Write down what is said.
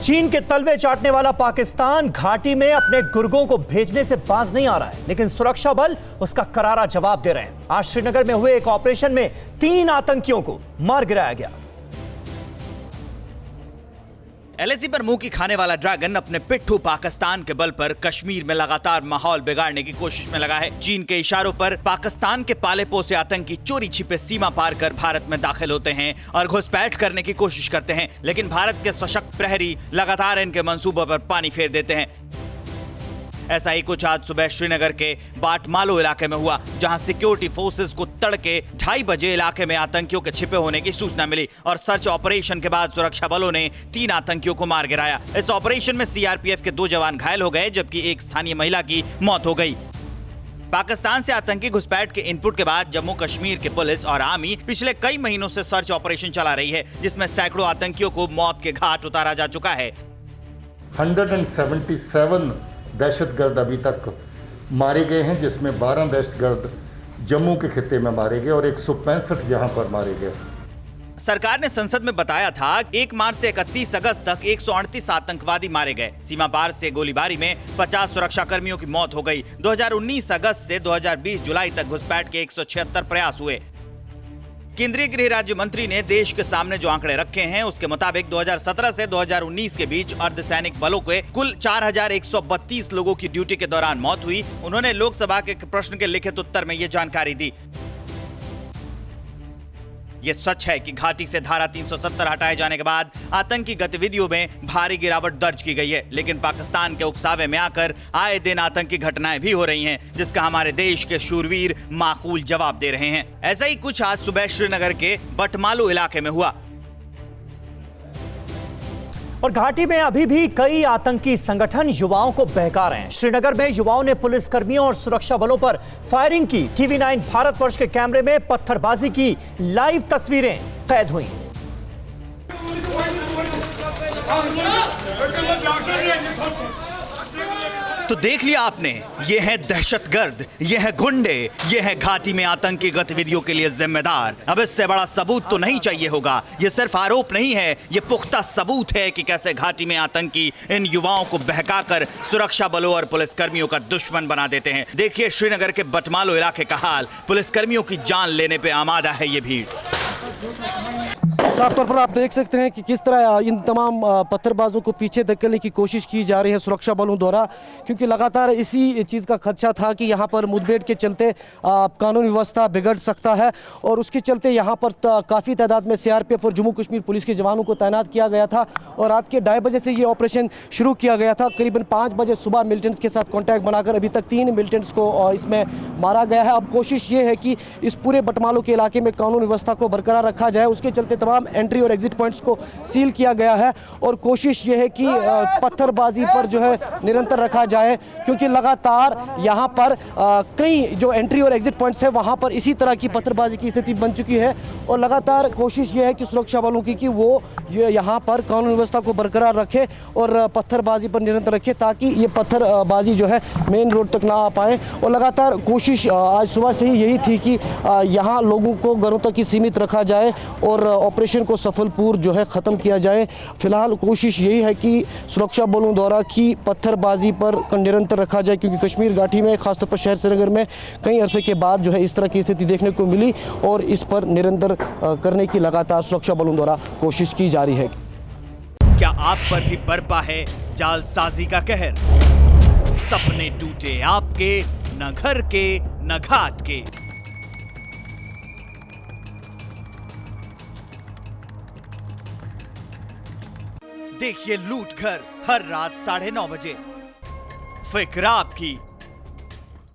चीन के तलवे चाटने वाला पाकिस्तान घाटी में अपने गुर्गों को भेजने से बाज नहीं आ रहा है, लेकिन सुरक्षा बल उसका करारा जवाब दे रहे हैं। आज श्रीनगर में हुए एक ऑपरेशन में 3 आतंकियों को मार गिराया गया। एलएसी पर मुंह की खाने वाला ड्रैगन अपने पिट्ठू पाकिस्तान के बल पर कश्मीर में लगातार माहौल बिगाड़ने की कोशिश में लगा है। चीन के इशारों पर पाकिस्तान के पाले पोसे आतंकी चोरी छिपे सीमा पार कर भारत में दाखिल होते हैं और घुसपैठ करने की कोशिश करते हैं, लेकिन भारत के सशक्त प्रहरी लगातार इनके मंसूबों पर पानी फेर देते हैं। ऐसा ही कुछ आज सुबह श्रीनगर के बाटमालू इलाके में हुआ, जहां सिक्योरिटी फोर्सेस को तड़के 2:30 बजे इलाके में आतंकियों के छिपे होने की सूचना मिली और सर्च ऑपरेशन के बाद सुरक्षा बलों ने 3 आतंकियों को मार गिराया। इस ऑपरेशन में सीआरपीएफ के 2 जवान घायल हो गए, जबकि एक स्थानीय महिला की मौत हो गई। पाकिस्तान से आतंकी घुसपैठ के इनपुट के बाद जम्मू कश्मीर की पुलिस और आर्मी पिछले कई महीनों से सर्च ऑपरेशन चला रही है, जिसमें सैकड़ों आतंकियों को मौत के घाट उतारा जा चुका है। 177 दहशतगर्द अभी तक मारे गए हैं, जिसमें 12 दहशतगर्द जम्मू के खित्ते में मारे गए और 165 यहां पर मारे गए। सरकार ने संसद में बताया था 1 मार्च से 31 अगस्त तक 138 आतंकवादी मारे गए। सीमा पार से गोलीबारी में 50 सुरक्षा कर्मियों की मौत हो गई। 2019 अगस्त से 2020 जुलाई तक घुसपैठ के 176 प्रयास हुए। केंद्रीय गृह राज्य मंत्री ने देश के सामने जो आंकड़े रखे हैं, उसके मुताबिक 2017 से 2019 के बीच अर्धसैनिक बलों के कुल 4132 लोगों की ड्यूटी के दौरान मौत हुई। उन्होंने लोकसभा के प्रश्न के लिखित उत्तर में ये जानकारी दी। ये सच है कि घाटी से धारा 370 हटाए जाने के बाद आतंकी गतिविधियों में भारी गिरावट दर्ज की गई है, लेकिन पाकिस्तान के उकसावे में आकर आए दिन आतंकी घटनाएं भी हो रही हैं, जिसका हमारे देश के शूरवीर माकूल जवाब दे रहे हैं। ऐसा ही कुछ आज सुबह श्रीनगर के बटमालू इलाके में हुआ। और घाटी में अभी भी कई आतंकी संगठन युवाओं को बहका रहे हैं। श्रीनगर में युवाओं ने पुलिस कर्मियों और सुरक्षा बलों पर फायरिंग की। टीवी9 भारतवर्ष के कैमरे में पत्थरबाजी की लाइव तस्वीरें कैद हुई। तो देख लिया आपने, ये है दहशतगर्द, ये है गुंडे, ये है घाटी में आतंकी गतिविधियों के लिए जिम्मेदार। अब इससे बड़ा सबूत तो नहीं चाहिए होगा। ये सिर्फ आरोप नहीं है, ये पुख्ता सबूत है कि कैसे घाटी में आतंकी इन युवाओं को बहकाकर सुरक्षा बलों और पुलिसकर्मियों का दुश्मन बना देते हैं। देखिए श्रीनगर के बटमालू इलाके का हाल। पुलिसकर्मियों की जान लेने पे आमादा है ये भीड़। साफ तौर पर आप देख सकते हैं कि किस तरह इन तमाम पत्थरबाजों को पीछे धकेलने की कोशिश की जा रही है सुरक्षा बलों द्वारा, क्योंकि लगातार इसी चीज़ का खदशा था कि यहाँ पर मुठभेड़ के चलते कानून व्यवस्था बिगड़ सकता है और उसके चलते यहाँ पर काफ़ी तादाद में सीआरपीएफ और जम्मू कश्मीर पुलिस के जवानों को तैनात किया गया था और रात के 2:30 बजे से ये ऑपरेशन शुरू किया गया था। करीबन 5 बजे सुबह मिलिटेंट्स के साथ कॉन्टैक्ट बनाकर अभी तक 3 मिलिटेंट्स को इसमें मारा गया है। अब कोशिश ये है कि इस पूरे बटमालू के इलाके में कानून व्यवस्था को बरकरार रखा जाए। उसके चलते तमाम एंट्री और एग्जिट पॉइंट्स को सील किया गया है और कोशिश ये है कि पत्थरबाजी पर जो है निरंतर रखा जाए, क्योंकि लगातार यहाँ पर कई जो एंट्री और एग्जिट पॉइंट्स है वहाँ पर इसी तरह की पत्थरबाजी की स्थिति बन चुकी है और लगातार कोशिश ये है कि सुरक्षा बलों की कि वो यहाँ पर कानून व्यवस्था को बरकरार रखे और पत्थरबाजी पर निरंतर रखे, ताकि ये पत्थरबाजी जो है मेन रोड तक ना आ पाए। और लगातार कोशिश आज सुबह से ही यही थी कि यहाँ लोगों को घरों तक ही सीमित रखा जाए और ऑपरेशन को सफलपूर्व जो है ख़त्म किया जाए। फिलहाल कोशिश यही है कि सुरक्षा बलों द्वारा की पत्थरबाजी पर निरंतर रखा जाए, क्योंकि कश्मीर घाटी में खासतौर पर शहर श्रीनगर में कई अरसे के बाद जो है इस तरह की स्थिति देखने को मिली और इस पर निरंतर करने की लगातार सुरक्षा बलों द्वारा कोशिश की जा रही है। क्या आप पर भी बरपा है जालसाजी का कहर? सपने टूटे आपके, न घर के न घाट के। देखिए लूट घर हर रात 9:30 बजे। फिक्र आपकी,